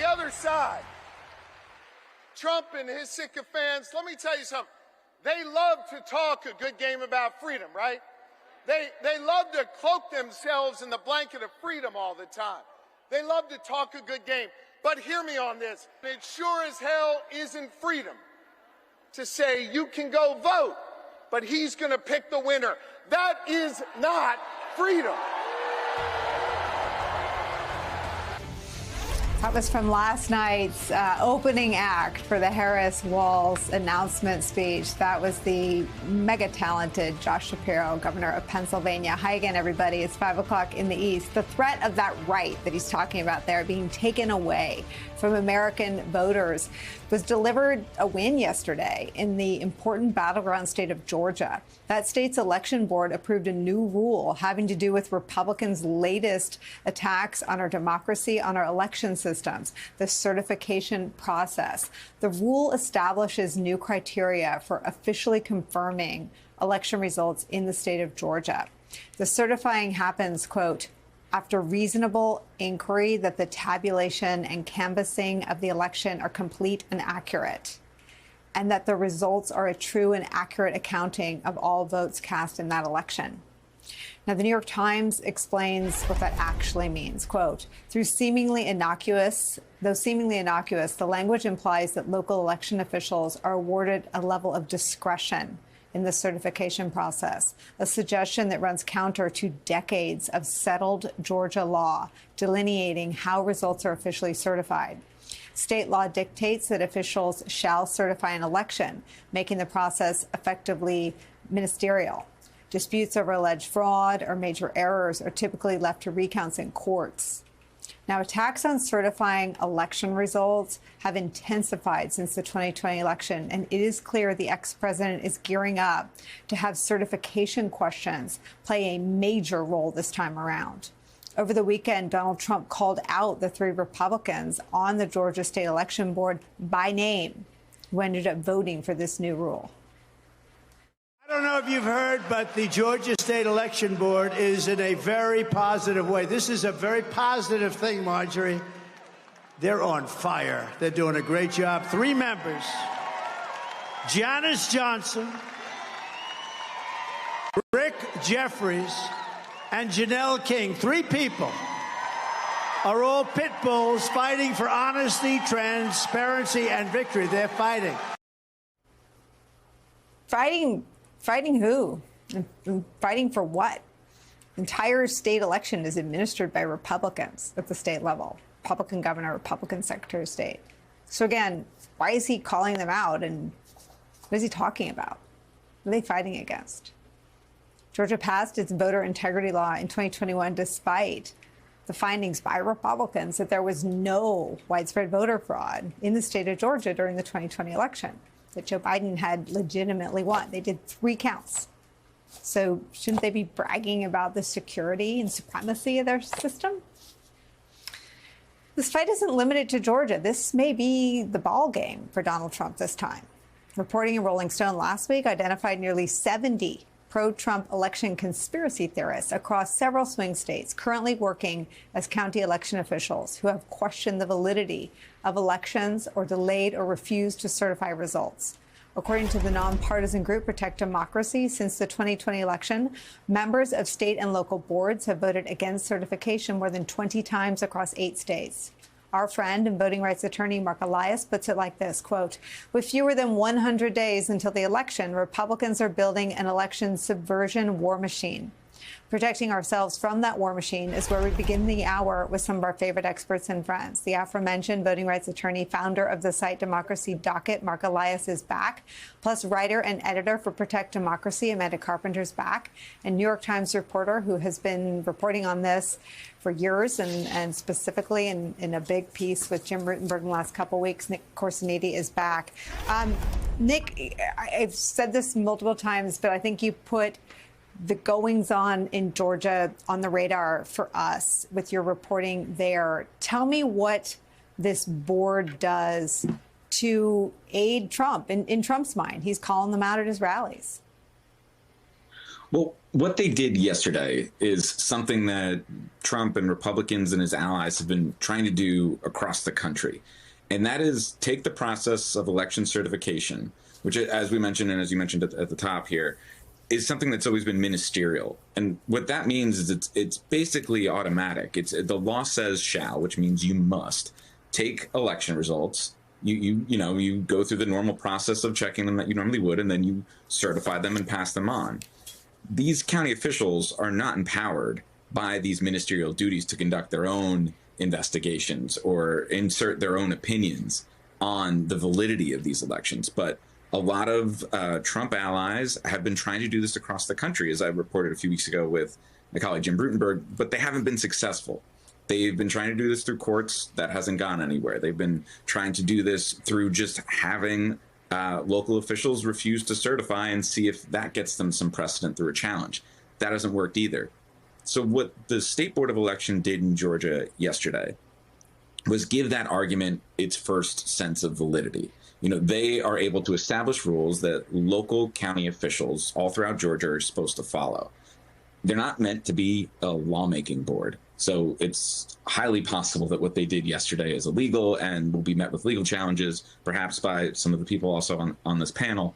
The other side, Trump and his sycophants, let me tell you something. They love to talk a good game about freedom, right? They love to cloak themselves in the blanket of freedom all the time. They love to talk a good game. But hear me on this. It sure as hell isn't freedom to say you can go vote, but he's going to pick the winner. That is not freedom. That was from last night's opening act for the Harris-Walz announcement speech. That was the mega-talented Josh Shapiro, governor of Pennsylvania. Hi again, everybody. It's 5 o'clock in the East. The threat of that right that he's talking about there being taken away from American voters was delivered a win yesterday in the important battleground state of Georgia. That state's election board approved a new rule having to do with Republicans' latest attacks on our democracy, on our election systems, the certification process. The rule establishes new criteria for officially confirming election results in the state of Georgia. The certifying happens, quote, after reasonable inquiry that the tabulation and canvassing of the election are complete and accurate, and that the results are a true and accurate accounting of all votes cast in that election. Now, the New York Times explains what that actually means. Quote, though seemingly innocuous, the language implies that local election officials are awarded a level of discretion in the certification process, a suggestion that runs counter to decades of settled Georgia law delineating how results are officially certified. State law dictates that officials shall certify an election, making the process effectively ministerial. Disputes over alleged fraud or major errors are typically left to recounts in courts. Now, attacks on certifying election results have intensified since the 2020 election, and it is clear the ex-president is gearing up to have certification questions play a major role this time around. Over the weekend, Donald Trump called out the 3 Republicans on the Georgia State Election Board by name who ended up voting for this new rule. I don't know if you've heard, but the Georgia State Election Board is in a very positive way. This is a very positive thing, Marjorie. They're on fire. They're doing a great job. 3 members, Janice Johnson, Rick Jeffries, and Janelle King. 3 people are all pit bulls fighting for honesty, transparency, and victory. They're fighting. Fighting who? Fighting for what? The entire state election is administered by Republicans at the state level. Republican governor, Republican secretary of state. So again, why is he calling them out, and what is he talking about? What are they fighting against? Georgia passed its voter integrity law in 2021 despite the findings by Republicans that there was no widespread voter fraud in the state of Georgia during the 2020 election, that Joe Biden had legitimately won. They did 3 counts. So shouldn't they be bragging about the security and supremacy of their system? This fight isn't limited to Georgia. This may be the ball game for Donald Trump this time. Reporting in Rolling Stone last week identified nearly 70 pro-Trump election conspiracy theorists across several swing states currently working as county election officials who have questioned the validity of elections or delayed or refused to certify results. According to the nonpartisan group Protect Democracy, since the 2020 election, members of state and local boards have voted against certification more than 20 times across 8 states. Our friend and voting rights attorney Mark Elias puts it like this, quote, with fewer than 100 days until the election, Republicans are building an election subversion war machine. Protecting ourselves from that war machine is where we begin the hour with some of our favorite experts and friends. The aforementioned voting rights attorney, founder of the site Democracy Docket, Mark Elias, is back. Plus, writer and editor for Protect Democracy, Amanda Carpenter's back. And New York Times reporter who has been reporting on this for years and specifically in a big piece with Jim Rutenberg in the last couple of weeks, Nick Corsiniti is back. Nick, I've said this multiple times, but I think you put the goings-on in Georgia on the radar for us with your reporting there. Tell me what this board does to aid Trump. In Trump's mind, he's calling them out at his rallies. Well, what they did yesterday is something that Trump and Republicans and his allies have been trying to do across the country. And that is take the process of election certification, which, as we mentioned, and as you mentioned at the top here, is something that's always been ministerial. And what that means is it's basically automatic. The law says shall, which means you must take election results. You go through the normal process of checking them that you normally would, and then you certify them and pass them on. These county officials are not empowered by these ministerial duties to conduct their own investigations or insert their own opinions on the validity of these elections. But a lot of Trump allies have been trying to do this across the country, as I reported a few weeks ago with my colleague Jim Brutenberg, but they haven't been successful. They've been trying to do this through courts. That hasn't gone anywhere. They've been trying to do this through just having local officials refuse to certify and see if that gets them some precedent through a challenge. That hasn't worked either. So what the State Board of Election did in Georgia yesterday was give that argument its first sense of validity. They are able to establish rules that local county officials all throughout Georgia are supposed to follow. They're not meant to be a lawmaking board. So it's highly possible that what they did yesterday is illegal and will be met with legal challenges, perhaps by some of the people also on this panel.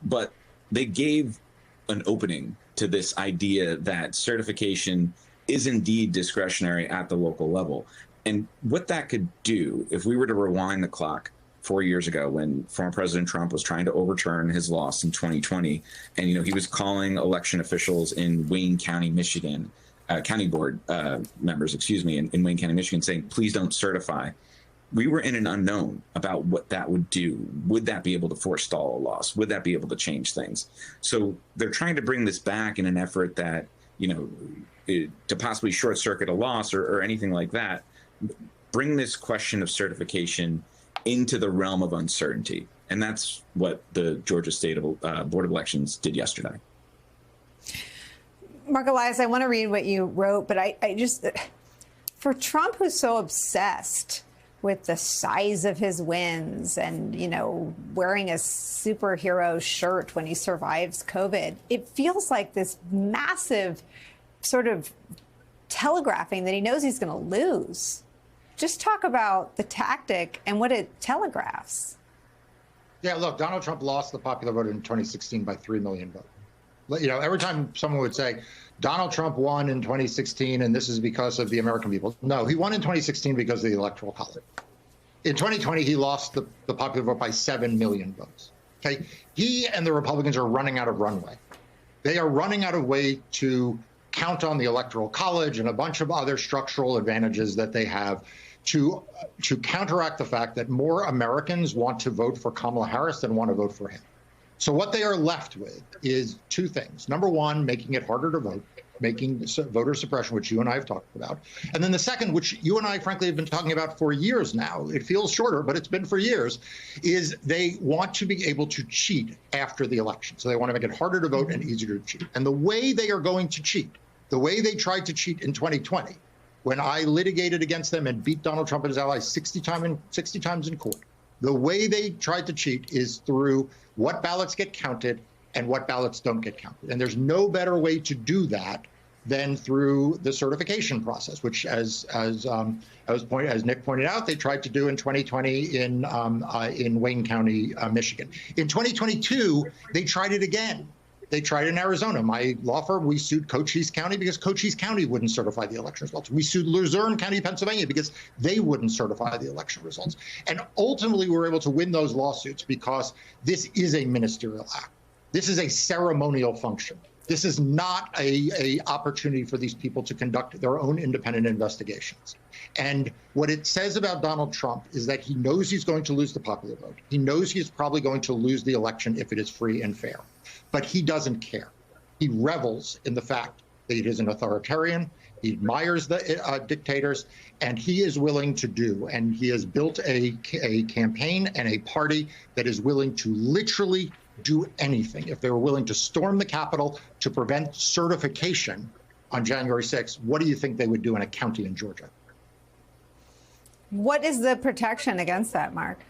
But they gave an opening to this idea that certification is indeed discretionary at the local level. And what that could do, if we were to rewind the clock 4 years ago when former President Trump was trying to overturn his loss in 2020, and he was calling election officials in Wayne County, Michigan, county board members, in Wayne County, Michigan, saying, please don't certify. We were in an unknown about what that would do. Would that be able to forestall a loss? Would that be able to change things? So they're trying to bring this back in an effort that, to possibly short circuit a loss or anything like that, bring this question of certification into the realm of uncertainty. And that's what the Georgia State Board of Elections did yesterday. Mark Elias, I want to read what you wrote, but I just, for Trump, who's so obsessed with the size of his wins and, wearing a superhero shirt when he survives COVID, it feels like this massive sort of telegraphing that he knows he's going to lose. Just talk about the tactic and what it telegraphs. Yeah, look, Donald Trump lost the popular vote in 2016 by 3 million votes. Every time someone would say, Donald Trump won in 2016 and this is because of the American people. No, he won in 2016 because of the Electoral College. In 2020, he lost the popular vote by 7 million votes. Okay, he and the Republicans are running out of runway. They are running out of way to count on the Electoral College and a bunch of other structural advantages that they have to counteract the fact that more Americans want to vote for Kamala Harris than want to vote for him. So what they are left with is two things. Number one, making it harder to vote, making voter suppression, which you and I have talked about. And then the second, which you and I, frankly, have been talking about for years now, it feels shorter, but it's been for years, is they want to be able to cheat after the election. So they want to make it harder to vote and easier to cheat. And the way they are going to cheat, the way they tried to cheat in 2020, when I litigated against them and beat Donald Trump and his allies 60 times in court, the way they tried to cheat is through what ballots get counted and what ballots don't get counted. And there's no better way to do that than through the certification process, which, as Nick pointed out, they tried to do in 2020 in Wayne County, Michigan. In 2022, they tried it again. They tried it in Arizona. My law firm, we sued Cochise County because Cochise County wouldn't certify the election results. We sued Luzerne County, Pennsylvania, because they wouldn't certify the election results. And ultimately, we were able to win those lawsuits because this is a ministerial act. This is a ceremonial function. This is not a opportunity for these people to conduct their own independent investigations. And what it says about Donald Trump is that he knows he's going to lose the popular vote. He knows he's probably going to lose the election if it is free and fair. But he doesn't care. He revels in the fact that he is an authoritarian. He admires the dictators, and he is willing to do. And he has built a campaign and a party that is willing to literally do anything. If they were willing to storm the Capitol to prevent certification on January 6th, what do you think they would do in a county in Georgia? What is the protection against that, Mark?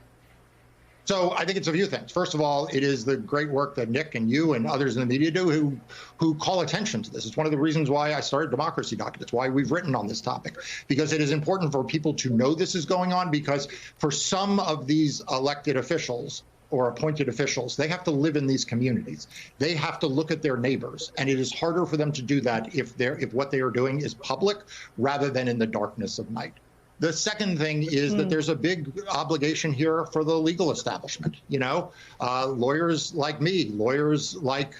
So I think it's a few things. First of all, it is the great work that Nick and you and others in the media do who call attention to this. It's one of the reasons why I started Democracy Docket. It's why we've written on this topic, because it is important for people to know this is going on, because for some of these elected officials or appointed officials, they have to live in these communities. They have to look at their neighbors, and it is harder for them to do that if what they are doing is public rather than in the darkness of night. The second thing is that there's a big obligation here for the legal establishment. You know, lawyers like me, lawyers like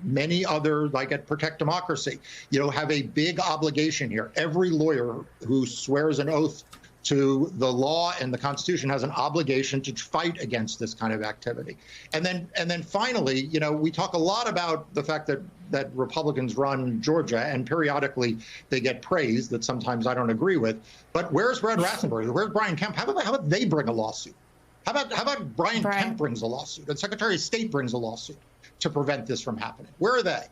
many other, like at Protect Democracy, you know, have a big obligation here. Every lawyer who swears an oath to the law and the Constitution has an obligation to fight against this kind of activity. And then finally, you know, we talk a lot about the fact that Republicans run Georgia, and periodically they get praise that sometimes I don't agree with. But where's Brad Raffensperger? Where's Brian Kemp? How about they bring a lawsuit? How about Brian Kemp brings a lawsuit and Secretary of State brings a lawsuit to prevent this from happening? Where are they?